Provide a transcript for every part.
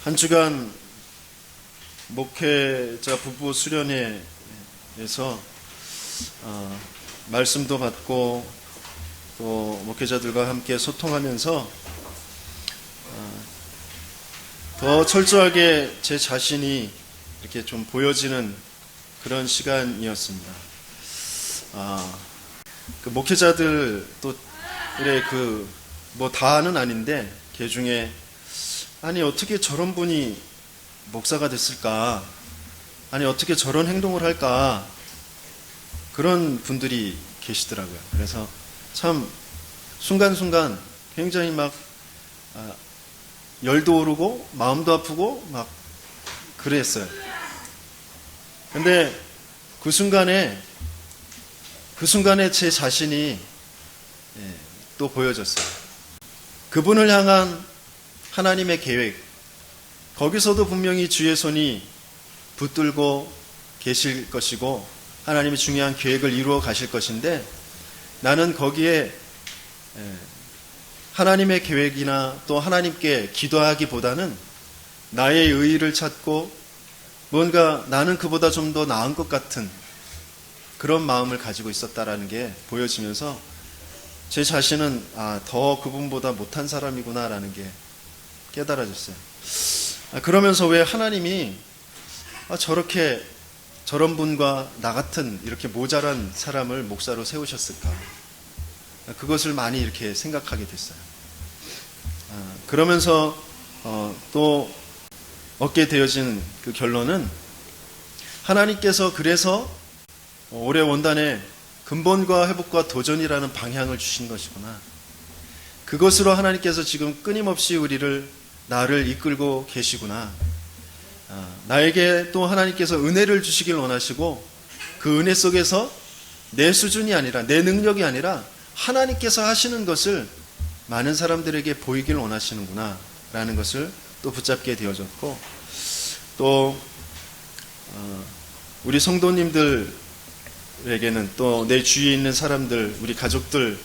한 주간 목회자 부부 수련회에서 말씀도 받고 또 목회자들과 함께 소통하면서 더 철저하게 제 자신이 이렇게 좀 보여지는 그런 시간이었습니다. 그 목회자들 또 그래 뭐 다는 아닌데 그 중에 아니 어떻게 저런 분이 목사가 됐을까? 아니 어떻게 저런 행동을 할까? 그런 분들이 계시더라고요. 그래서 참 순간순간 굉장히 막 열도 오르고 마음도 아프고 막 그랬어요. 근데 그 순간에 제 자신이 또 보여졌어요. 그분을 향한 하나님의 계획, 거기서도 분명히 주의 손이 붙들고 계실 것이고 하나님의 중요한 계획을 이루어 가실 것인데, 나는 거기에 하나님의 계획이나 또 하나님께 기도하기보다는 나의 의의를 찾고 뭔가 나는 그보다 좀 더 나은 것 같은 그런 마음을 가지고 있었다라는 게 보여지면서 제 자신은 더 그분보다 못한 사람이구나라는 게 깨달아졌어요. 그러면서 왜 하나님이 저렇게 저런 분과 나 같은 이렇게 모자란 사람을 목사로 세우셨을까? 그것을 많이 이렇게 생각하게 됐어요. 그러면서 또 얻게 되어진 그 결론은 하나님께서 그래서 올해 원단에 근본과 회복과 도전이라는 방향을 주신 것이구나. 그것으로 하나님께서 지금 끊임없이 나를 이끌고 계시구나. 나에게 또 하나님께서 은혜를 주시길 원하시고 그 은혜 속에서 내 수준이 아니라 내 능력이 아니라 하나님께서 하시는 것을 많은 사람들에게 보이길 원하시는구나 라는 것을 또 붙잡게 되어졌고, 또 우리 성도님들에게는 또 내 주위에 있는 사람들, 우리 가족들에게는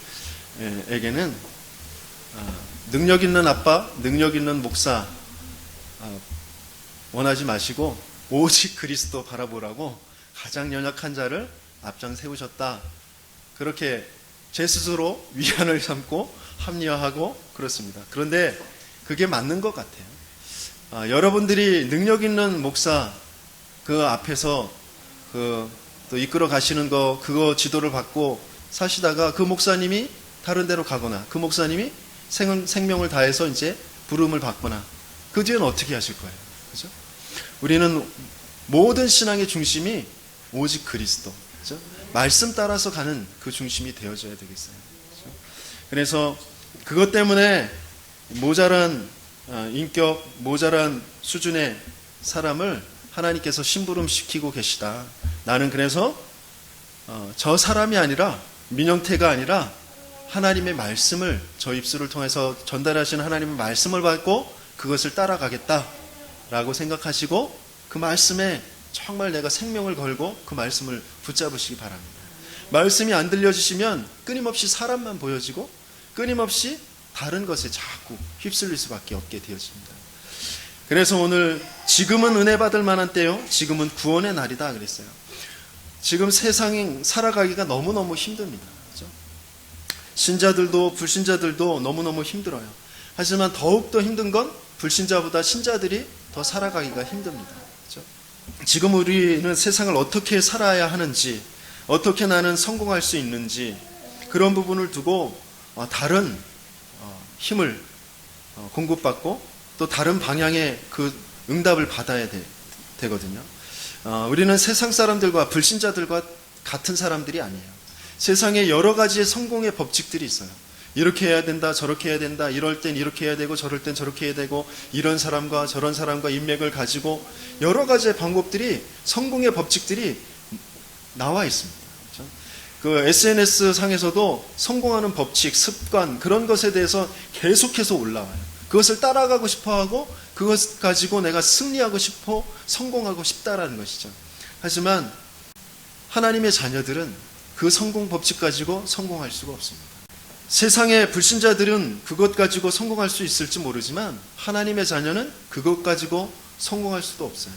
능력 있는 아빠, 능력 있는 목사 원하지 마시고 오직 그리스도 바라보라고 가장 연약한 자를 앞장 세우셨다. 그렇게 제 스스로 위안을 삼고 합리화하고 그렇습니다. 그런데 그게 맞는 것 같아요. 여러분들이 능력 있는 목사 그 앞에서 또 이끌어 가시는 거, 그거 지도를 받고 사시다가 그 목사님이 다른 데로 가거나 그 목사님이 생명을 다해서 이제 부름을 받거나 그 뒤에는 어떻게 하실 거예요? 그죠? 우리는 모든 신앙의 중심이 오직 그리스도, 그죠? 말씀 따라서 가는 그 중심이 되어져야 되겠어요. 그죠? 그래서 그것 때문에 모자란 인격, 모자란 수준의 사람을 하나님께서 심부름시키고 계시다. 나는 그래서 저 사람이 아니라, 민영태가 아니라 하나님의 말씀을 저 입술을 통해서 전달하시는 하나님의 말씀을 받고 그것을 따라가겠다라고 생각하시고 그 말씀에 정말 내가 생명을 걸고 그 말씀을 붙잡으시기 바랍니다. 말씀이 안 들려지시면 끊임없이 사람만 보여지고 끊임없이 다른 것에 자꾸 휩쓸릴 수밖에 없게 되어집니다. 그래서 오늘 지금은 은혜 받을 만한 때요, 지금은 구원의 날이다 그랬어요. 지금 세상에 살아가기가 너무너무 힘듭니다. 그렇죠? 신자들도 불신자들도 너무너무 힘들어요. 하지만 더욱더 힘든 건 불신자보다 신자들이 더 살아가기가 힘듭니다. 그렇죠? 지금 우리는 세상을 어떻게 살아야 하는지, 어떻게 나는 성공할 수 있는지, 그런 부분을 두고 다른 힘을 공급받고 또 다른 방향의 그 응답을 받아야 되거든요. 우리는 세상 사람들과 불신자들과 같은 사람들이 아니에요. 세상에 여러 가지의 성공의 법칙들이 있어요. 이렇게 해야 된다, 저렇게 해야 된다, 이럴 땐 이렇게 해야 되고 저럴 땐 저렇게 해야 되고, 이런 사람과 저런 사람과 인맥을 가지고 여러 가지의 방법들이, 성공의 법칙들이 나와 있습니다. 그렇죠? 그 SNS 상에서도 성공하는 법칙, 습관, 그런 것에 대해서 계속해서 올라와요. 그것을 따라가고 싶어하고 그것 가지고 내가 승리하고 싶어, 성공하고 싶다라는 것이죠. 하지만 하나님의 자녀들은 그 성공 법칙 가지고 성공할 수가 없습니다. 세상의 불신자들은 그것 가지고 성공할 수 있을지 모르지만 하나님의 자녀는 그것 가지고 성공할 수도 없어요.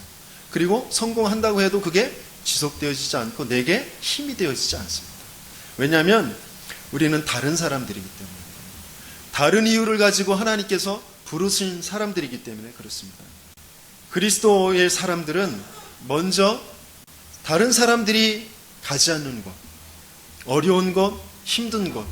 그리고 성공한다고 해도 그게 지속되어지지 않고 내게 힘이 되어지지 않습니다. 왜냐하면 우리는 다른 사람들이기 때문에, 다른 이유를 가지고 하나님께서 부르신 사람들이기 때문에 그렇습니다. 그리스도의 사람들은 먼저 다른 사람들이 가지 않는 곳, 어려운 곳, 힘든 곳,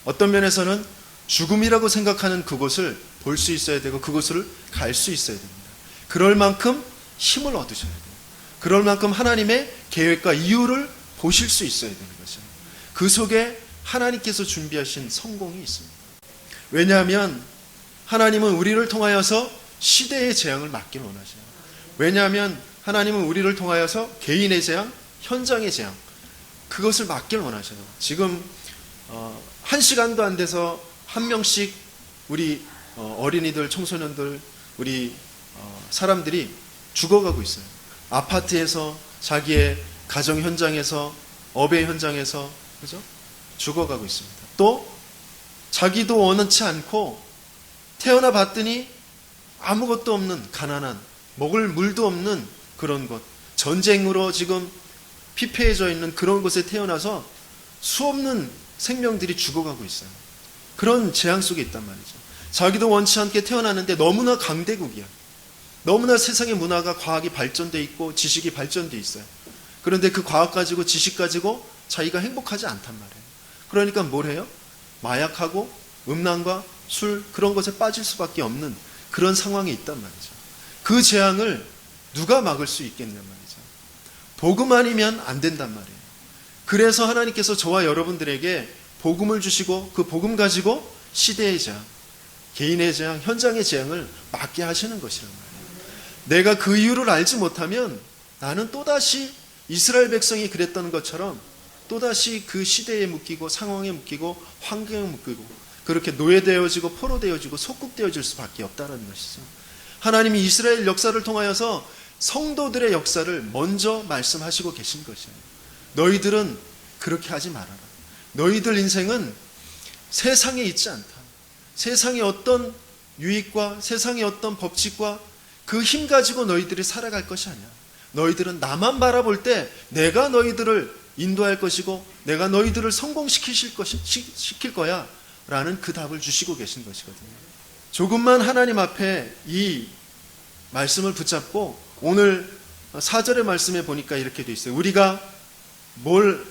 어떤 면에서는 죽음이라고 생각하는 그곳을 볼 수 있어야 되고 그곳을 갈 수 있어야 됩니다. 그럴 만큼 힘을 얻으셔야 돼요. 그럴 만큼 하나님의 계획과 이유를 보실 수 있어야 되는 거죠. 그 속에 하나님께서 준비하신 성공이 있습니다. 왜냐하면 하나님은 우리를 통하여서 시대의 재앙을 막기를 원하셔요. 왜냐하면 하나님은 우리를 통하여서 개인의 재앙, 현장의 재앙, 그것을 막기를 원하셔요. 지금 1시간도 안 돼서 한 명씩 우리 어린이들, 청소년들, 우리 사람들이 죽어가고 있어요. 아파트에서, 자기의 가정 현장에서, 업의 현장에서, 그죠? 죽어가고 있습니다. 또 자기도 원치 않고 태어나 봤더니 아무것도 없는 가난한, 먹을 물도 없는 그런 곳, 전쟁으로 지금 피폐해져 있는 그런 곳에 태어나서 수없는 생명들이 죽어가고 있어요. 그런 재앙 속에 있단 말이죠. 자기도 원치 않게 태어났는데 너무나 강대국이야. 너무나 세상의 문화가, 과학이 발전돼 있고 지식이 발전돼 있어요. 그런데 그 과학 가지고, 지식 가지고 자기가 행복하지 않단 말이에요. 그러니까 뭘 해요? 마약하고 음란과 술, 그런 것에 빠질 수밖에 없는 그런 상황에 있단 말이죠. 그 재앙을 누가 막을 수 있겠냔 말이죠. 복음 아니면 안 된단 말이에요. 그래서 하나님께서 저와 여러분들에게 복음을 주시고 그 복음 가지고 시대의 재앙, 개인의 재앙, 현장의 재앙을 막게 하시는 것이란 말이에요. 내가 그 이유를 알지 못하면 나는 또다시 이스라엘 백성이 그랬던 것처럼 또다시 그 시대에 묶이고 상황에 묶이고 환경에 묶이고 그렇게 노예되어지고 포로되어지고 속국되어질 수밖에 없다는 것이죠. 하나님이 이스라엘 역사를 통하여서 성도들의 역사를 먼저 말씀하시고 계신 것이에요. 너희들은 그렇게 하지 말아라. 너희들 인생은 세상에 있지 않다. 세상의 어떤 유익과 세상의 어떤 법칙과 그 힘 가지고 너희들이 살아갈 것이 아니야. 너희들은 나만 바라볼 때 내가 너희들을 인도할 것이고 내가 너희들을 시킬 거야 라는 그 답을 주시고 계신 것이거든요. 조금만 하나님 앞에 이 말씀을 붙잡고 오늘 4절의 말씀에 보니까 이렇게 돼 있어요. 우리가 뭘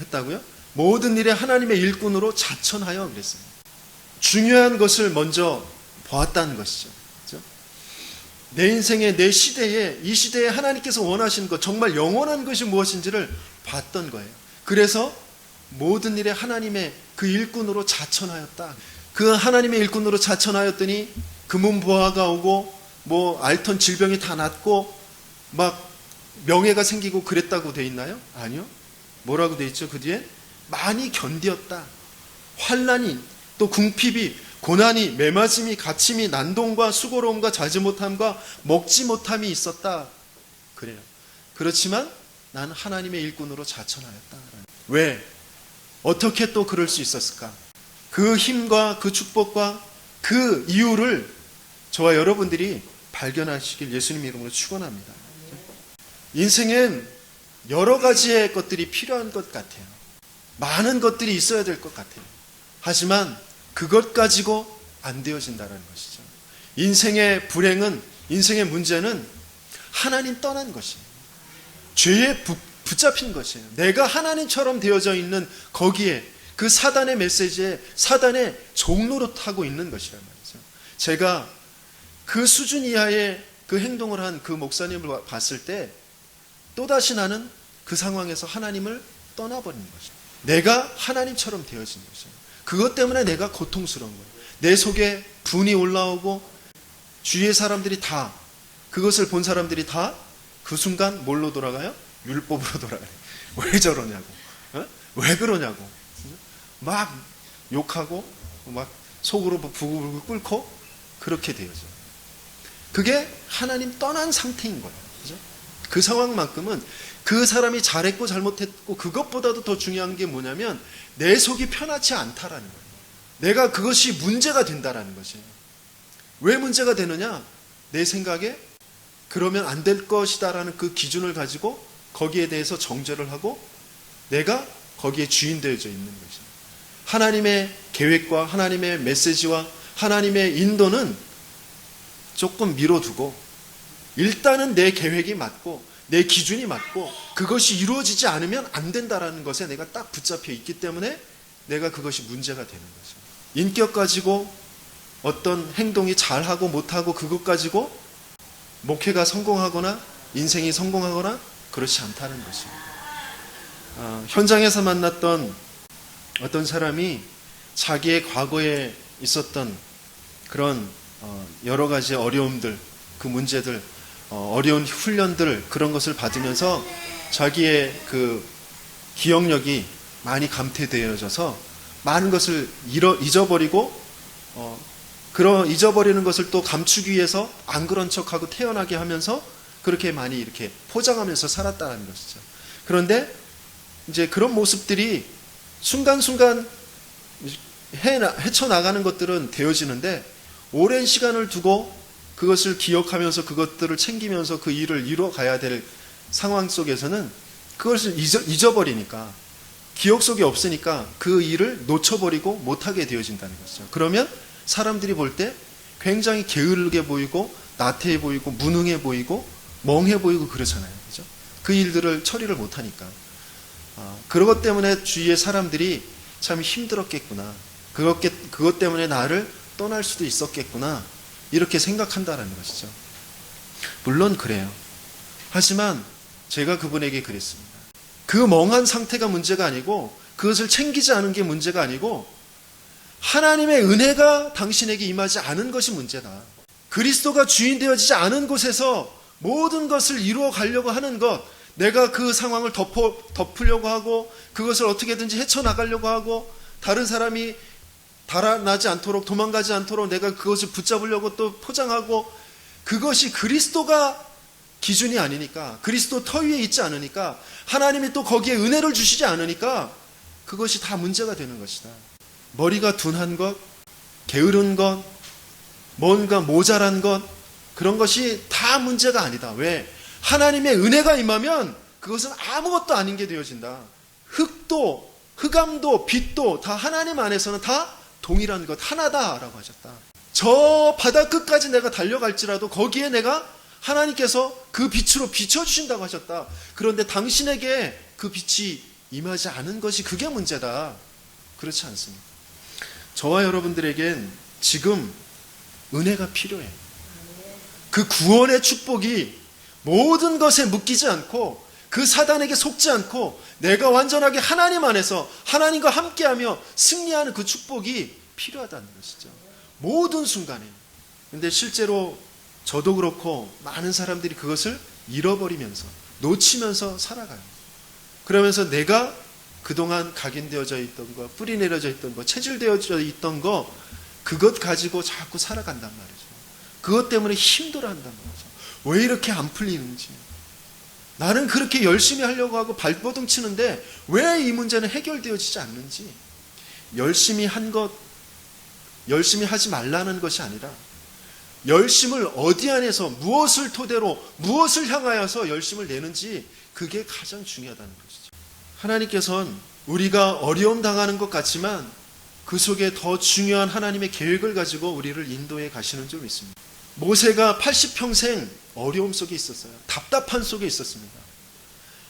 했다고요? 모든 일에 하나님의 일꾼으로 자천하여 그랬어요. 중요한 것을 먼저 보았다는 것이죠. 그렇죠? 내 인생에, 내 시대에, 이 시대에 하나님께서 원하시는 것, 정말 영원한 것이 무엇인지를 봤던 거예요. 그래서 모든 일에 하나님의 그 일꾼으로 자천하였다. 그 하나님의 일꾼으로 자천하였더니 금은보화가 오고 뭐 앓던 질병이 다 낫고 막 명예가 생기고 그랬다고 돼 있나요? 아니요. 뭐라고 돼 있죠? 그 뒤에 많이 견디었다. 환난이, 또 궁핍이, 고난이, 매맞음이, 갇힘이, 난동과 수고로움과 자지 못함과 먹지 못함이 있었다. 그래요. 그렇지만 난 하나님의 일꾼으로 자천하였다. 왜? 어떻게 또 그럴 수 있었을까? 그 힘과 그 축복과 그 이유를 저와 여러분들이 발견하시길 예수님 이름으로 축원합니다. 인생엔 여러 가지의 것들이 필요한 것 같아요. 많은 것들이 있어야 될 것 같아요. 하지만 그것 가지고 안 되어진다는 것이죠. 인생의 불행은, 인생의 문제는 하나님 떠난 것이에요. 죄에 붙잡힌 것이에요. 내가 하나님처럼 되어져 있는 거기에, 그 사단의 메시지에, 사단의 종노릇하고 있는 것이란 말이죠. 제가 그 수준 이하의 그 행동을 한 그 목사님을 봤을 때 또다시 나는 그 상황에서 하나님을 떠나버리는 것이에요. 내가 하나님처럼 되어진 것이에요. 그것 때문에 내가 고통스러운 거예요. 내 속에 분이 올라오고 주위의 사람들이 다, 그것을 본 사람들이 다 그 순간 뭘로 돌아가요? 율법으로 돌아가요. 왜 저러냐고, 왜 그러냐고, 막 욕하고 막 속으로 부글부글 끓고 그렇게 되어져. 그게 하나님 떠난 상태인 거예요. 그죠? 그 상황만큼은 그 사람이 잘했고 잘못했고, 그것보다도 더 중요한 게 뭐냐면 내 속이 편하지 않다라는 거예요. 내가 그것이 문제가 된다라는 것이에요. 왜 문제가 되느냐? 내 생각에 그러면 안 될 것이다라는 그 기준을 가지고 거기에 대해서 정죄를 하고 내가 거기에 주인 되어져 있는 것이에요. 하나님의 계획과 하나님의 메시지와 하나님의 인도는 조금 미뤄두고 일단은 내 계획이 맞고 내 기준이 맞고 그것이 이루어지지 않으면 안 된다라는 것에 내가 딱 붙잡혀 있기 때문에 내가 그것이 문제가 되는 거죠. 인격 가지고 어떤 행동이 잘하고 못하고 그것 가지고 목회가 성공하거나 인생이 성공하거나 그렇지 않다는 것입니다. 현장에서 만났던 어떤 사람이 자기의 과거에 있었던 그런 여러 가지 어려움들, 그 문제들, 어려운 훈련들 그런 것을 받으면서 자기의 그 기억력이 많이 감퇴되어져서 많은 것을 잊어버리고 잊어버리는 것을 또 감추기 위해서 안 그런 척하고 태어나게 하면서 그렇게 많이 이렇게 포장하면서 살았다는 것이죠. 그런데 이제 그런 모습들이 순간순간 헤쳐나가는 것들은 되어지는데 오랜 시간을 두고 그것을 기억하면서 그것들을 챙기면서 그 일을 이뤄가야 될 상황 속에서는 그것을 잊어버리니까 기억 속에 없으니까 그 일을 놓쳐버리고 못하게 되어진다는 것이죠. 그러면 사람들이 볼 때 굉장히 게으르게 보이고 나태해 보이고 무능해 보이고 멍해 보이고 그러잖아요. 그죠? 그 일들을 처리를 못하니까. 그것 때문에 주위의 사람들이 참 힘들었겠구나. 그것 때문에 나를 떠날 수도 있었겠구나. 이렇게 생각한다라는 것이죠. 물론 그래요. 하지만 제가 그분에게 그랬습니다. 그 멍한 상태가 문제가 아니고 그것을 챙기지 않은 게 문제가 아니고 하나님의 은혜가 당신에게 임하지 않은 것이 문제다. 그리스도가 주인 되어지지 않은 곳에서 모든 것을 이루어 가려고 하는 것, 내가 그 상황을 덮으려고 하고 그것을 어떻게든지 헤쳐나가려고 하고 다른 사람이 달아나지 않도록 도망가지 않도록 내가 그것을 붙잡으려고 또 포장하고 그것이 그리스도가 기준이 아니니까 그리스도 터 위에 있지 않으니까 하나님이 또 거기에 은혜를 주시지 않으니까 그것이 다 문제가 되는 것이다. 머리가 둔한 것, 게으른 것, 뭔가 모자란 것 그런 것이 다 문제가 아니다. 왜? 하나님의 은혜가 임하면 그것은 아무것도 아닌 게 되어진다. 흙도 흑암도 빛도 다 하나님 안에서는 다 동일한 것 하나다라고 하셨다. 저 바다 끝까지 내가 달려갈지라도 거기에 내가 하나님께서 그 빛으로 비춰주신다고 하셨다. 그런데 당신에게 그 빛이 임하지 않은 것이 그게 문제다. 그렇지 않습니다. 저와 여러분들에겐 지금 은혜가 필요해요. 그 구원의 축복이 모든 것에 묶이지 않고 그 사단에게 속지 않고 내가 완전하게 하나님 안에서 하나님과 함께하며 승리하는 그 축복이 필요하다는 것이죠. 모든 순간에. 근데 실제로 저도 그렇고 많은 사람들이 그것을 잃어버리면서 놓치면서 살아가요. 그러면서 내가 그동안 각인되어져 있던 거, 뿌리 내려져 있던 거, 체질되어져 있던 거 그것 가지고 자꾸 살아간단 말이죠. 그것 때문에 힘들어한단 말이죠. 왜 이렇게 안 풀리는지. 나는 그렇게 열심히 하려고 하고 발버둥 치는데 왜 이 문제는 해결되어지지 않는지. 열심히 한 것, 열심히 하지 말라는 것이 아니라 열심을 어디 안에서 무엇을 토대로 무엇을 향하여서 열심을 내는지 그게 가장 중요하다는 것이죠. 하나님께서는 우리가 어려움 당하는 것 같지만 그 속에 더 중요한 하나님의 계획을 가지고 우리를 인도해 가시는 줄 믿습니다. 모세가 80평생 어려움 속에 있었어요. 답답한 속에 있었습니다.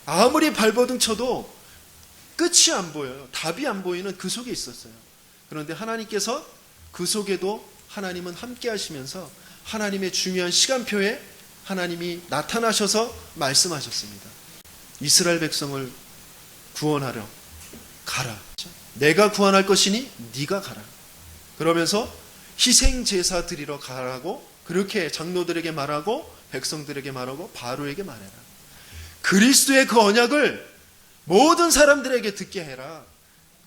아무리 발버둥 쳐도 끝이 안 보여요. 답이 안 보이는 그 속에 있었어요. 그런데 하나님께서 그 속에도 하나님은 함께 하시면서 하나님의 중요한 시간표에 하나님이 나타나셔서 말씀하셨습니다. 이스라엘 백성을 구원하려 가라. 내가 구원할 것이니 네가 가라. 그러면서 희생 제사 드리러 가라고 그렇게 장로들에게 말하고 백성들에게 말하고 바로에게 말해라. 그리스도의 그 언약을 모든 사람들에게 듣게 해라.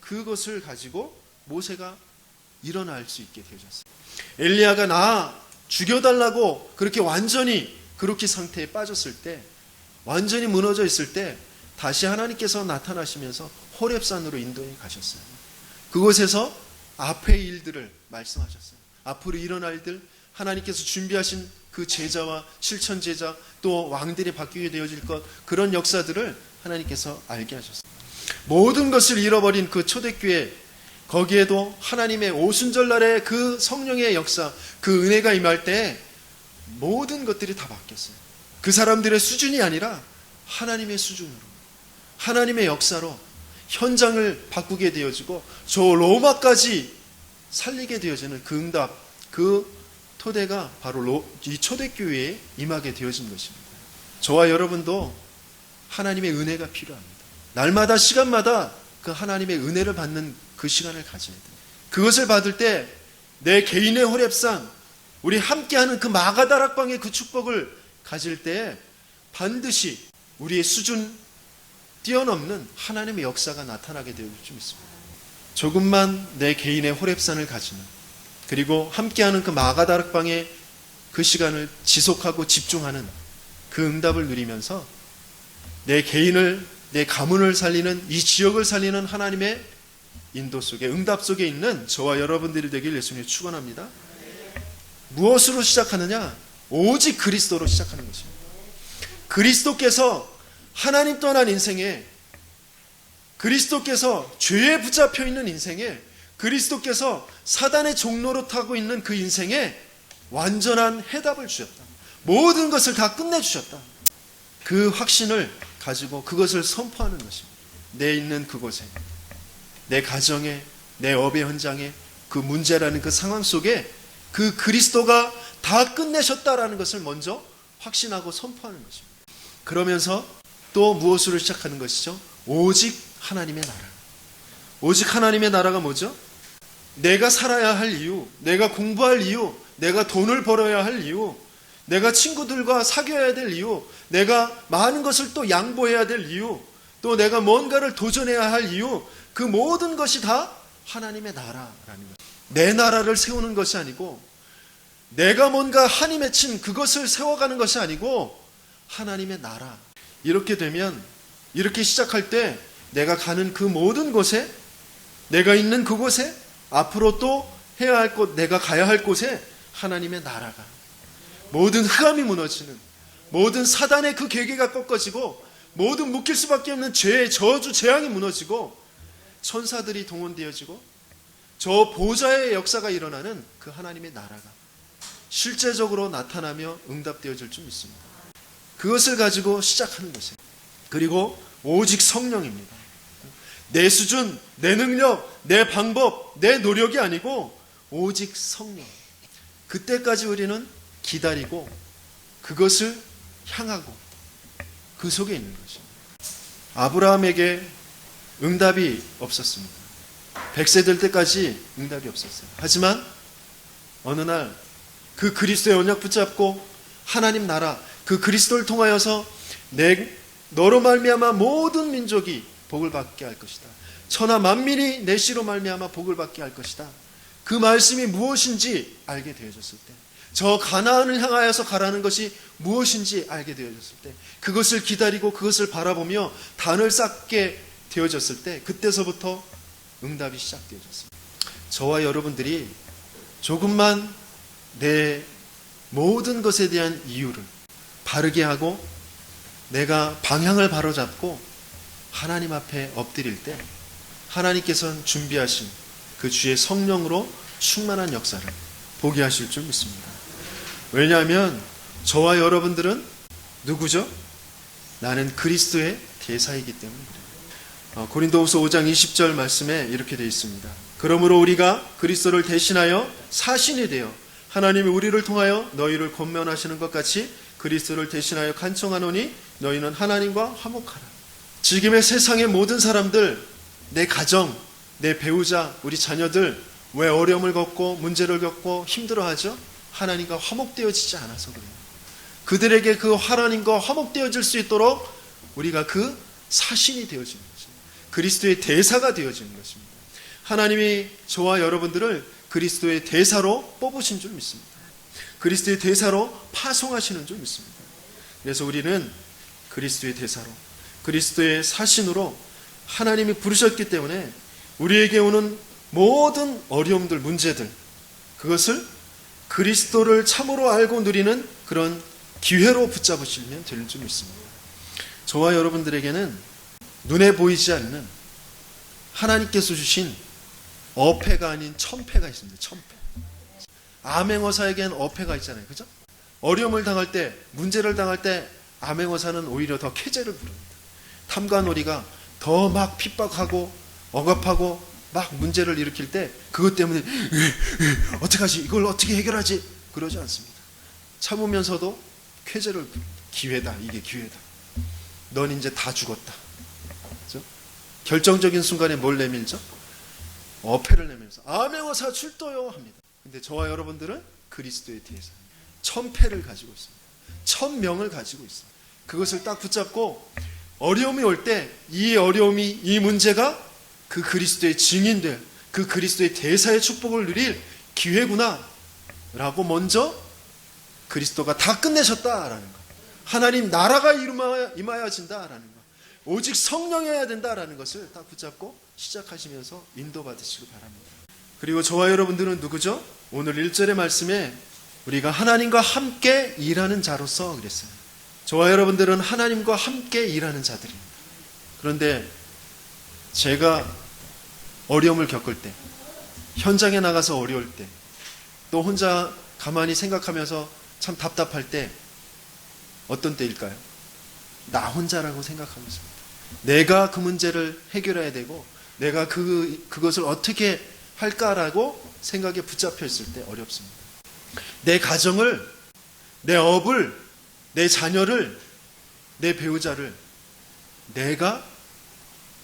그것을 가지고 모세가 일어날 수 있게 되어졌어요. 엘리야가 나 죽여달라고 그렇게 완전히 그렇게 상태에 빠졌을 때, 완전히 무너져 있을 때 다시 하나님께서 나타나시면서 호렙산으로 인도해 가셨어요. 그곳에서 앞의 일들을 말씀하셨어요. 앞으로 일어날 일들, 하나님께서 준비하신 그 제자와 실천 제자, 또 왕들이 바뀌게 되어질 것, 그런 역사들을 하나님께서 알게 하셨어요. 모든 것을 잃어버린 그 초대교회, 거기에도 하나님의 오순절날의 그 성령의 역사, 그 은혜가 임할 때 모든 것들이 다 바뀌었어요. 그 사람들의 수준이 아니라 하나님의 수준으로, 하나님의 역사로 현장을 바꾸게 되어지고 저 로마까지 살리게 되어지는 그 응답, 그 토대가 바로 이 초대교회에 임하게 되어진 것입니다. 저와 여러분도 하나님의 은혜가 필요합니다. 날마다 시간마다 그 하나님의 은혜를 받는 그 시간을 가져야 돼요. 그것을 받을 때 내 개인의 호렙산, 우리 함께하는 그 마가다락방의 그 축복을 가질 때 반드시 우리의 수준 뛰어넘는 하나님의 역사가 나타나게 될 줄 믿습니다. 조금만 내 개인의 호렙산을 가지는, 그리고 함께하는 그 마가다락방의 그 시간을 지속하고 집중하는 그 응답을 누리면서 내 개인을, 내 가문을 살리는, 이 지역을 살리는 하나님의 인도 속에, 응답 속에 있는 저와 여러분들이 되길 예수님이 축원합니다. 무엇으로 시작하느냐? 오직 그리스도로 시작하는 것입니다. 그리스도께서 하나님 떠난 인생에, 그리스도께서 죄에 붙잡혀 있는 인생에, 그리스도께서 사단의 종로로 타고 있는 그 인생에 완전한 해답을 주셨다. 모든 것을 다 끝내주셨다. 그 확신을 가지고 그것을 선포하는 것입니다. 내 있는 그곳에, 내 가정에, 내 업의 현장에, 그 문제라는 그 상황 속에 그 그리스도가 다 끝내셨다라는 것을 먼저 확신하고 선포하는 것입니다. 그러면서 또 무엇으로 시작하는 것이죠? 오직 하나님의 나라. 오직 하나님의 나라가 뭐죠? 내가 살아야 할 이유, 내가 공부할 이유, 내가 돈을 벌어야 할 이유, 내가 친구들과 사귀어야 될 이유, 내가 많은 것을 또 양보해야 될 이유, 또 내가 뭔가를 도전해야 할 이유, 그 모든 것이 다 하나님의 나라라는 것. 내 나라를 세우는 것이 아니고, 내가 뭔가 한이 맺힌 그것을 세워가는 것이 아니고 하나님의 나라. 이렇게 되면, 이렇게 시작할 때 내가 가는 그 모든 곳에, 내가 있는 그곳에, 앞으로 또 해야 할 곳, 내가 가야 할 곳에 하나님의 나라가, 모든 흑암이 무너지는, 모든 사단의 그 계계가 꺾어지고, 모든 묶일 수밖에 없는 죄의 저주, 재앙이 무너지고, 천사들이 동원되어지고, 저 보좌의 역사가 일어나는 그 하나님의 나라가 실제적으로 나타나며 응답되어질 줄 믿습니다. 그것을 가지고 시작하는 것이에요. 그리고 오직 성령입니다. 내 수준, 내 능력, 내 방법, 내 노력이 아니고 오직 성령. 그때까지 우리는 기다리고 그것을 향하고 그 속에 있는 것입니다. 아브라함에게 응답이 없었습니다. 100세 될 때까지 응답이 없었어요. 하지만 어느 날 그 그리스도의 언약 붙잡고 하나님 나라, 그 그리스도를 통하여서 너로 말미암아 모든 민족이 복을 받게 할 것이다. 천하 만민이 내 씨로 말미암아 복을 받게 할 것이다. 그 말씀이 무엇인지 알게 되어졌을 때, 저 가나안을 향하여서 가라는 것이 무엇인지 알게 되어졌을 때, 그것을 기다리고 그것을 바라보며 단을 쌓게 되어졌을 때, 그때서부터 응답이 시작되어졌습니다. 저와 여러분들이 조금만 내 모든 것에 대한 이유를 바르게 하고 내가 방향을 바로잡고 하나님 앞에 엎드릴 때, 하나님께서는 준비하신 그 주의 성령으로 충만한 역사를 보게 하실 줄 믿습니다. 왜냐하면 저와 여러분들은 누구죠? 나는 그리스도의 대사이기 때문에 그래요. 고린도후서 5장 20절 말씀에 이렇게 되어 있습니다. 그러므로 우리가 그리스도를 대신하여 사신이 되어 하나님이 우리를 통하여 너희를 권면하시는 것 같이 그리스도를 대신하여 간청하노니 너희는 하나님과 화목하라. 지금의 세상의 모든 사람들, 내 가정, 내 배우자, 우리 자녀들 왜 어려움을 겪고 문제를 겪고 힘들어하죠? 하나님과 화목되어지지 않아서 그래요. 그들에게 그 하나님과 화목되어질 수 있도록 우리가 그 사신이 되어지는 거죠. 그리스도의 대사가 되어지는 것입니다. 하나님이 저와 여러분들을 그리스도의 대사로 뽑으신 줄 믿습니다. 그리스도의 대사로 파송하시는 줄 믿습니다. 그래서 우리는 그리스도의 대사로, 그리스도의 사신으로 하나님이 부르셨기 때문에 우리에게 오는 모든 어려움들, 문제들, 그것을 그리스도를 참으로 알고 누리는 그런 기회로 붙잡으시면 될 줄 믿습니다. 저와 여러분들에게는 눈에 보이지 않는 하나님께서 주신 어패가 아닌 천패가 있습니다. 천패. 암행어사에겐 어패가 있잖아요. 그죠? 어려움을 당할 때, 문제를 당할 때 암행어사는 오히려 더 쾌재를 부릅니다. 탐관오리가 더 막 핍박하고 억압하고 막 문제를 일으킬 때 그것 때문에 어떡하지? 이걸 어떻게 해결하지? 그러지 않습니다. 참으면서도 쾌재를 부릅니다. 기회다. 이게 기회다. 넌 이제 다 죽었다. 그죠? 결정적인 순간에 뭘 내밀죠? 어패를 내밀면서 암행어사 출도요 합니다. 근데 저와 여러분들은 그리스도에 대해서 천패를 가지고 있습니다. 천명을 가지고 있습니다. 그것을 딱 붙잡고 어려움이 올 때 이 어려움이, 이 문제가 그 그리스도의 증인될, 그 그리스도의 대사의 축복을 누릴 기회구나 라고 먼저 그리스도가 다 끝내셨다라는 것, 하나님 나라가 임하여진다라는 것, 오직 성령이어야 된다라는 것을 딱 붙잡고 시작하시면서 인도받으시기 바랍니다. 그리고 저와 여러분들은 누구죠? 오늘 1절의 말씀에 우리가 하나님과 함께 일하는 자로서 그랬어요. 저와 여러분들은 하나님과 함께 일하는 자들입니다. 그런데 제가 어려움을 겪을 때, 현장에 나가서 어려울 때, 또 혼자 가만히 생각하면서 참 답답할 때 어떤 때일까요? 나 혼자라고 생각하고 있습니다. 내가 그 문제를 해결해야 되고 내가 그것을 어떻게 할까라고 생각에 붙잡혀 있을 때 어렵습니다. 내 가정을, 내 업을, 내 자녀를, 내 배우자를 내가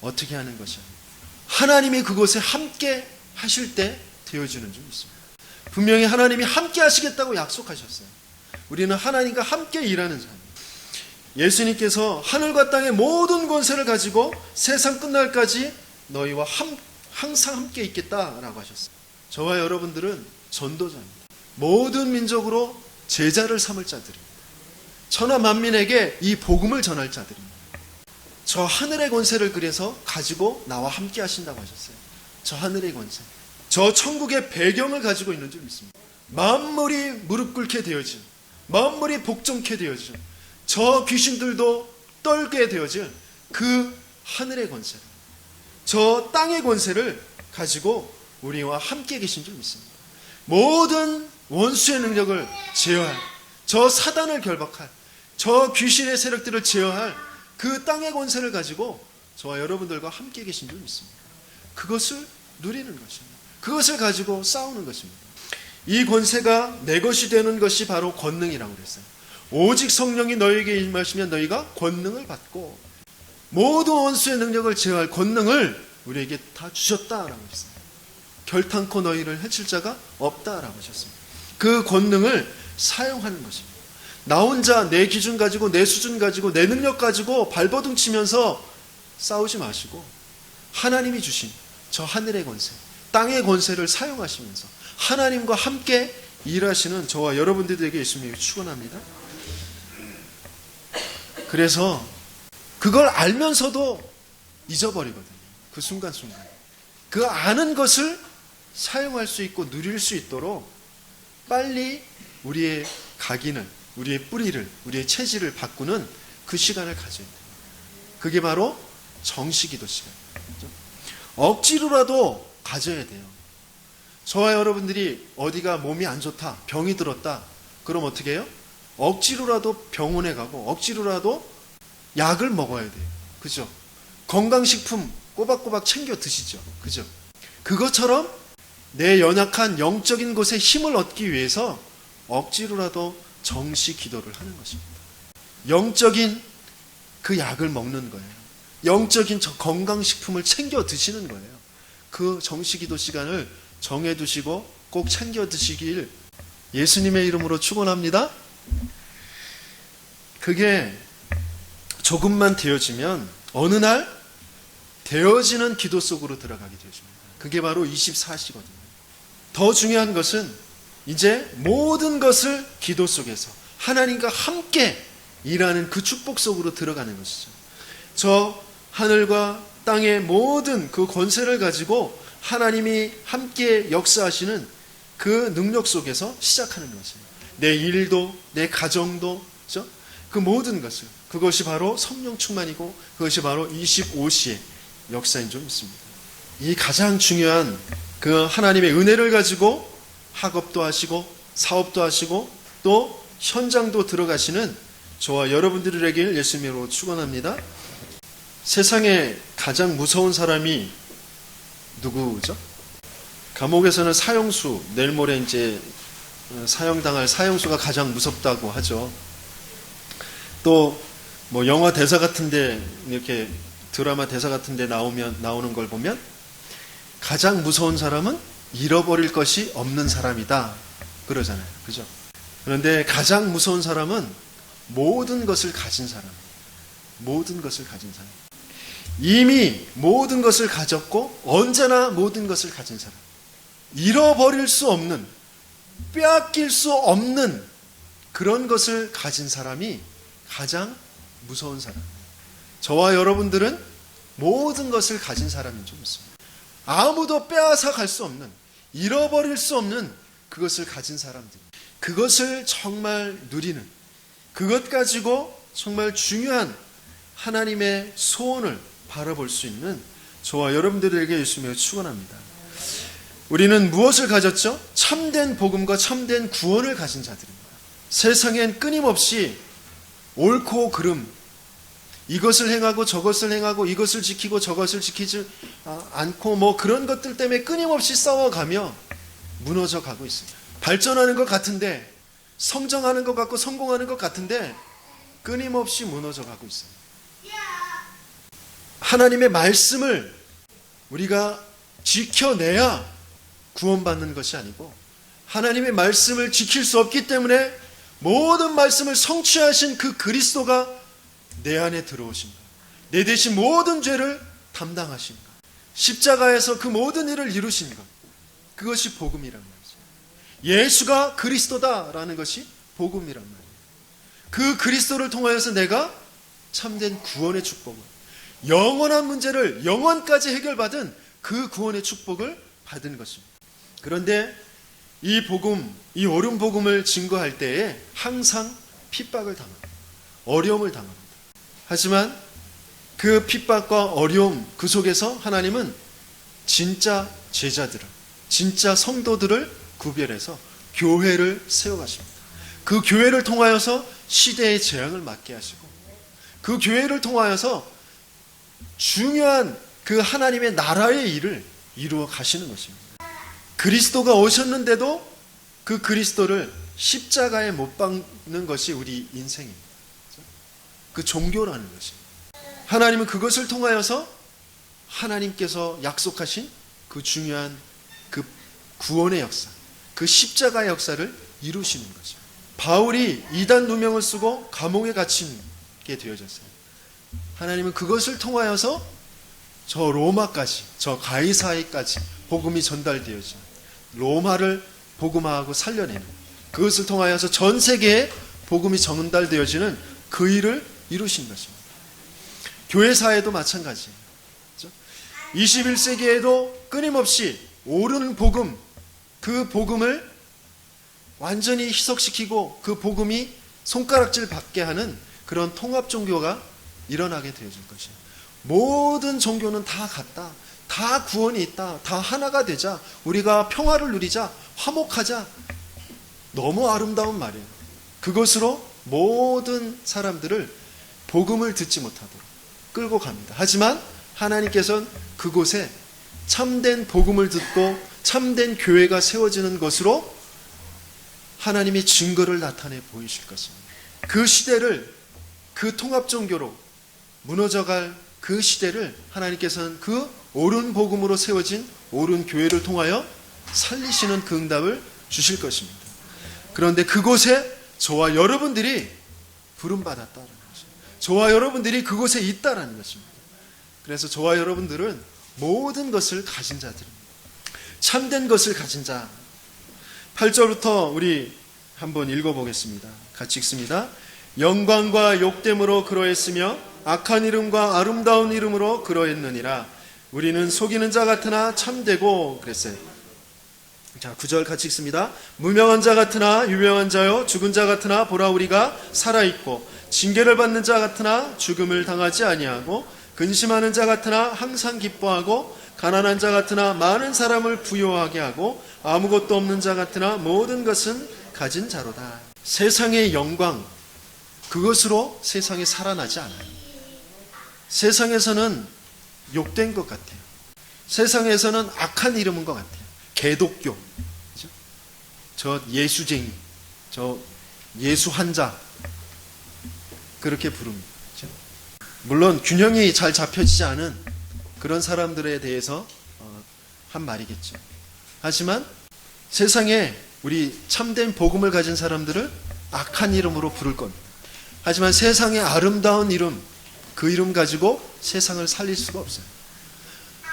어떻게 하는 것이야? 하나님이 그것에 함께 하실 때 되어지는 줄 믿습니다. 분명히 하나님이 함께 하시겠다고 약속하셨어요. 우리는 하나님과 함께 일하는 사람. 예수님께서 하늘과 땅의 모든 권세를 가지고 세상 끝날까지 너희와 항상 함께 있겠다라고 하셨어요. 저와 여러분들은 전도자입니다. 모든 민족으로 제자를 삼을 자들입니다. 천하 만민에게 이 복음을 전할 자들입니다. 저 하늘의 권세를 그래서 가지고 나와 함께 하신다고 하셨어요. 저 하늘의 권세, 저 천국의 배경을 가지고 있는 줄 믿습니다. 만물이 무릎 꿇게 되어진, 만물이 복종케 되어진, 저 귀신들도 떨게 되어질 그 하늘의 권세, 저 땅의 권세를 가지고 우리와 함께 계신 줄 믿습니다. 모든 원수의 능력을 제어할, 저 사단을 결박할, 저 귀신의 세력들을 제어할 그 땅의 권세를 가지고 저와 여러분들과 함께 계신 줄 믿습니다. 그것을 누리는 것입니다. 그것을 가지고 싸우는 것입니다. 이 권세가 내 것이 되는 것이 바로 권능이라고 그랬어요. 오직 성령이 너희에게 임하시면 너희가 권능을 받고, 모든 원수의 능력을 제어할 권능을 우리에게 다 주셨다라고 했어요. 결탄코 너희를 해칠 자가 없다라고 하셨습니다. 그 권능을 사용하는 것입니다. 나 혼자 내 기준 가지고, 내 수준 가지고, 내 능력 가지고 발버둥 치면서 싸우지 마시고 하나님이 주신 저 하늘의 권세, 땅의 권세를 사용하시면서 하나님과 함께 일하시는 저와 여러분들에게 예수님이 축원합니다. 그래서 그걸 알면서도 잊어버리거든요. 그 순간순간 그 아는 것을 사용할 수 있고 누릴 수 있도록 빨리 우리의 각인을, 우리의 뿌리를, 우리의 체질을 바꾸는 그 시간을 가져야 돼요. 그게 바로 정시기도 시간입니다. 억지로라도 가져야 돼요. 저와 여러분들이 어디가 몸이 안 좋다, 병이 들었다, 그럼 어떻게 해요? 억지로라도 병원에 가고 억지로라도 약을 먹어야 돼요. 그죠? 건강식품 꼬박꼬박 챙겨 드시죠. 그죠? 그것처럼 내 연약한 영적인 곳에 힘을 얻기 위해서 억지로라도 정시 기도를 하는 것입니다. 영적인 그 약을 먹는 거예요. 영적인 저 건강식품을 챙겨 드시는 거예요. 그 정시 기도 시간을 정해두시고 꼭 챙겨 드시길 예수님의 이름으로 축원합니다. 그게 조금만 되어지면 어느 날 되어지는 기도 속으로 들어가게 되어집니다. 그게 바로 24시거든요. 더 중요한 것은 이제 모든 것을 기도 속에서 하나님과 함께 일하는 그 축복 속으로 들어가는 것이죠. 저 하늘과 땅의 모든 그 권세를 가지고 하나님이 함께 역사하시는 그 능력 속에서 시작하는 것이에요. 내 일도, 내 가정도, 그렇죠? 그 모든 것을, 그것이 바로 성령 충만이고 그것이 바로 25시의 역사인 줄 믿습니다. 이 가장 중요한 그 하나님의 은혜를 가지고 학업도 하시고 사업도 하시고 또 현장도 들어가시는 저와 여러분들에게 예수님으로 축원합니다. 세상에 가장 무서운 사람이 누구죠? 감옥에서는 사형수, 내일 모레 이제 사형당할 사형수가 가장 무섭다고 하죠. 또 뭐 영화 대사 같은데, 이렇게 드라마 대사 같은데 나오는 걸 보면 가장 무서운 사람은 잃어버릴 것이 없는 사람이다 그러잖아요. 그죠? 그런데 가장 무서운 사람은 모든 것을 가진 사람. 모든 것을 가진 사람. 이미 모든 것을 가졌고 언제나 모든 것을 가진 사람. 잃어버릴 수 없는, 빼앗길 수 없는 그런 것을 가진 사람이 가장 무서운 사람. 저와 여러분들은 모든 것을 가진 사람인 줄 믿습니다. 아무도 빼앗아 갈 수 없는, 잃어버릴 수 없는 그것을 가진 사람들. 그것을 정말 누리는, 그것 가지고 정말 중요한 하나님의 소원을 바라볼 수 있는 저와 여러분들에게 예수님을 축원합니다. 우리는 무엇을 가졌죠? 참된 복음과 참된 구원을 가진 자들입니다. 세상엔 끊임없이 옳고 그름, 이것을 행하고 저것을 행하고 이것을 지키고 저것을 지키지 않고 뭐 그런 것들 때문에 끊임없이 싸워가며 무너져 가고 있습니다. 발전하는 것 같은데, 성장하는 것 같고 성공하는 것 같은데 끊임없이 무너져 가고 있어요. 하나님의 말씀을 우리가 지켜내야 구원받는 것이 아니고, 하나님의 말씀을 지킬 수 없기 때문에 모든 말씀을 성취하신 그 그리스도가 내 안에 들어오신 것, 내 대신 모든 죄를 담당하신 것, 십자가에서 그 모든 일을 이루신 것, 그것이 복음이란 말이죠. 예수가 그리스도다라는 것이 복음이란 말이에요. 그 그리스도를 통하여서 내가 참된 구원의 축복을, 영원한 문제를 영원까지 해결받은 그 구원의 축복을 받은 것입니다. 그런데 이 복음, 이 옳은 복음을 증거할 때에 항상 핍박을 당합니다. 어려움을 당합니다. 하지만 그 핍박과 어려움 그 속에서 하나님은 진짜 제자들을, 진짜 성도들을 구별해서 교회를 세워가십니다. 그 교회를 통하여서 시대의 재앙을 막게 하시고, 그 교회를 통하여서 중요한 그 하나님의 나라의 일을 이루어 가시는 것입니다. 그리스도가 오셨는데도 그 그리스도를 십자가에 못 박는 것이 우리 인생입니다. 그 종교라는 것입니다. 하나님은 그것을 통하여서 하나님께서 약속하신 그 중요한 그 구원의 역사, 그 십자가의 역사를 이루시는 거죠. 바울이 이단 누명을 쓰고 감옥에 갇히게 되어졌어요. 하나님은 그것을 통하여서 저 로마까지, 저 가이사이까지 복음이 전달되어진, 로마를 복음화하고 살려내는, 그것을 통하여서 전 세계에 복음이 전달되어지는 그 일을 이루신 것입니다. 교회사에도 마찬가지예요. 21세기에도 끊임없이 옳은 복음, 그 복음을 완전히 희석시키고 그 복음이 손가락질 받게 하는 그런 통합 종교가 일어나게 되어질 것이에요. 모든 종교는 다 같다, 다 구원이 있다, 다 하나가 되자, 우리가 평화를 누리자, 화목하자. 너무 아름다운 말이에요. 그것으로 모든 사람들을 복음을 듣지 못하도록 끌고 갑니다. 하지만 하나님께서는 그곳에 참된 복음을 듣고 참된 교회가 세워지는 것으로 하나님의 증거를 나타내 보이실 것입니다. 그 시대를, 그 통합종교로 무너져갈 그 시대를 하나님께서는 그 옳은 복음으로 세워진 옳은 교회를 통하여 살리시는 그 응답을 주실 것입니다. 그런데 그곳에 저와 여러분들이 부름받았다는 것입니다. 저와 여러분들이 그곳에 있다는 것입니다. 그래서 저와 여러분들은 모든 것을 가진 자들입니다. 참된 것을 가진 자. 8절부터 우리 한번 읽어보겠습니다. 같이 읽습니다. 영광과 욕됨으로 그러했으며 악한 이름과 아름다운 이름으로 그러했느니라. 우리는 속이는 자 같으나 참되고 그랬어요. 자, 9절 같이 읽습니다. 무명한 자 같으나 유명한 자요, 죽은 자 같으나 보라 우리가 살아있고, 징계를 받는 자 같으나 죽음을 당하지 아니하고, 근심하는 자 같으나 항상 기뻐하고, 가난한 자 같으나 많은 사람을 부요하게 하고, 아무것도 없는 자 같으나 모든 것은 가진 자로다. 세상의 영광, 그것으로 세상에 살아나지 않아요. 세상에서는 욕된 것 같아요. 세상에서는 악한 이름인 것 같아요. 개독교, 그렇죠? 저 예수쟁이, 저 예수 환자, 그렇게 부릅니다. 그렇죠? 물론 균형이 잘 잡혀지지 않은 그런 사람들에 대해서 한 말이겠죠. 하지만 세상에 우리 참된 복음을 가진 사람들을 악한 이름으로 부를 겁니다. 하지만 세상의 아름다운 이름, 그 이름 가지고 세상을 살릴 수가 없어요.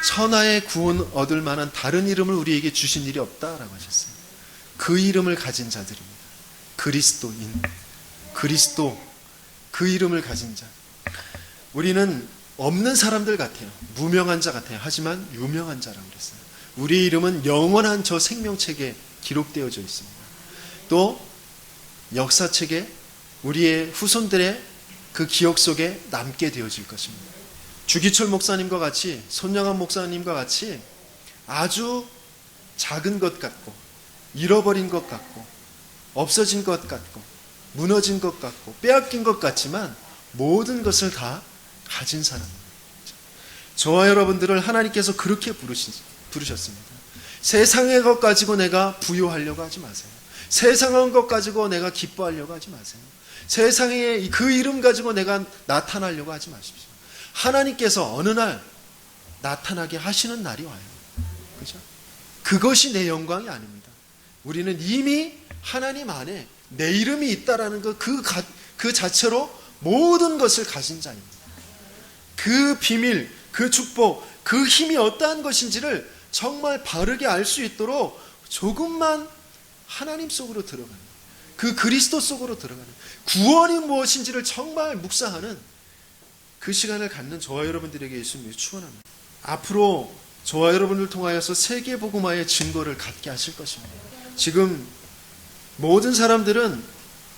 천하의 구원 얻을 만한 다른 이름을 우리에게 주신 일이 없다라고 하셨어요. 그 이름을 가진 자들입니다. 그리스도인, 그리스도, 그 이름을 가진 자. 우리는 없는 사람들 같아요. 무명한 자 같아요. 하지만 유명한 자라고 그랬어요. 우리 이름은 영원한 저 생명책에 기록되어져 있습니다. 또 역사책에 우리의 후손들의 그 기억 속에 남게 되어질 것입니다. 주기철 목사님과 같이, 손양한 목사님과 같이 아주 작은 것 같고, 잃어버린 것 같고, 없어진 것 같고, 무너진 것 같고, 빼앗긴 것 같지만 모든 것을 다 가진 사람입니다. 저와 여러분들을 하나님께서 그렇게 부르셨습니다. 세상의 것 가지고 내가 부유하려고 하지 마세요. 세상의 것 가지고 내가 기뻐하려고 하지 마세요. 세상의 그 이름 가지고 내가 나타나려고 하지 마십시오. 하나님께서 어느 날 나타나게 하시는 날이 와요. 그죠? 그것이 내 영광이 아닙니다. 우리는 이미 하나님 안에 내 이름이 있다라는 그 자체로 모든 것을 가진 자입니다. 그 비밀, 그 축복, 그 힘이 어떠한 것인지를 정말 바르게 알 수 있도록 조금만 하나님 속으로 들어가는, 그 그리스도 속으로 들어가는, 구원이 무엇인지를 정말 묵상하는 그 시간을 갖는 저와 여러분들에게 예수님이 축원합니다. 앞으로 저와 여러분을 통하여서 세계복음화의 증거를 갖게 하실 것입니다. 지금 모든 사람들은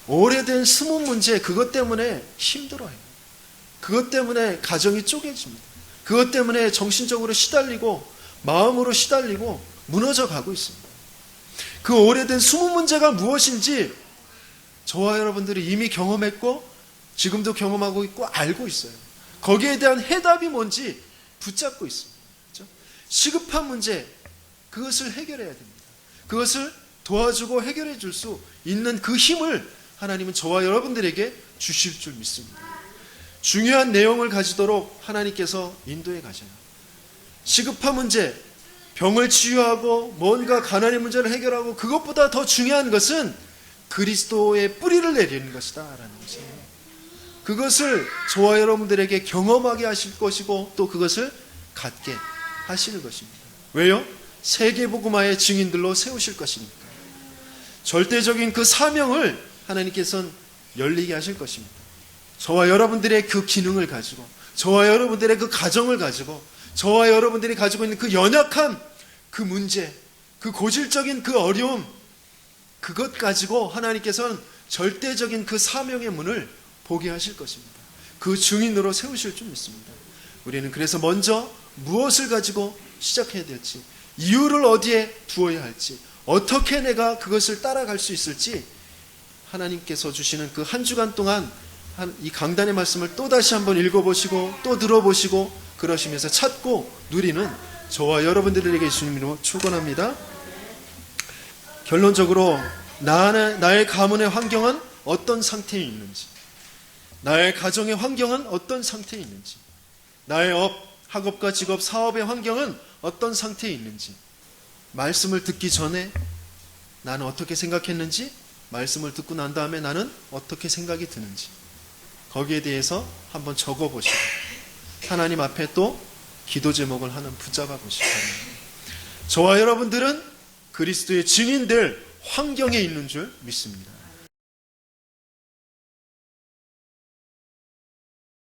오래된 스무 문제, 그것 때문에 힘들어요. 그것 때문에 가정이 쪼개집니다. 그것 때문에 정신적으로 시달리고 마음으로 시달리고 무너져 가고 있습니다. 그 오래된 스무 문제가 무엇인지 저와 여러분들이 이미 경험했고 지금도 경험하고 있고 알고 있어요. 거기에 대한 해답이 뭔지 붙잡고 있습니다. 그렇죠? 시급한 문제, 그것을 해결해야 됩니다. 그것을 도와주고 해결해 줄 수 있는 그 힘을 하나님은 저와 여러분들에게 주실 줄 믿습니다. 중요한 내용을 가지도록 하나님께서 인도해 가셔요. 시급한 문제, 병을 치유하고 뭔가 가난의 문제를 해결하고, 그것보다 더 중요한 것은 그리스도의 뿌리를 내리는 것이다 라는 것이에요. 그것을 저와 여러분들에게 경험하게 하실 것이고 또 그것을 갖게 하시는 것입니다. 왜요? 세계복음화의 증인들로 세우실 것이니까. 절대적인 그 사명을 하나님께서는 열리게 하실 것입니다. 저와 여러분들의 그 기능을 가지고, 저와 여러분들의 그 가정을 가지고, 저와 여러분들이 가지고 있는 그 연약함, 그 문제, 그 고질적인 그 어려움, 그것 가지고 하나님께서는 절대적인 그 사명의 문을 보게 하실 것입니다. 그 증인으로 세우실 줄 믿습니다. 우리는 그래서 먼저 무엇을 가지고 시작해야 될지, 이유를 어디에 두어야 할지, 어떻게 내가 그것을 따라갈 수 있을지 하나님께서 주시는 그 한 주간 동안 이 강단의 말씀을 또 다시 한번 읽어보시고 또 들어보시고 그러시면서 찾고 누리는 저와 여러분들에게 예수님으로 축원합니다. 결론적으로 나의 가문의 환경은 어떤 상태에 있는지, 나의 가정의 환경은 어떤 상태에 있는지, 나의 학업과 직업, 사업의 환경은 어떤 상태에 있는지, 말씀을 듣기 전에 나는 어떻게 생각했는지, 말씀을 듣고 난 다음에 나는 어떻게 생각이 드는지, 거기에 대해서 한번 적어보시고 하나님 앞에 또 기도 제목을 하나 붙잡아 보시기 바랍니다. 저와 여러분들은 그리스도의 증인들 환경에 있는 줄 믿습니다.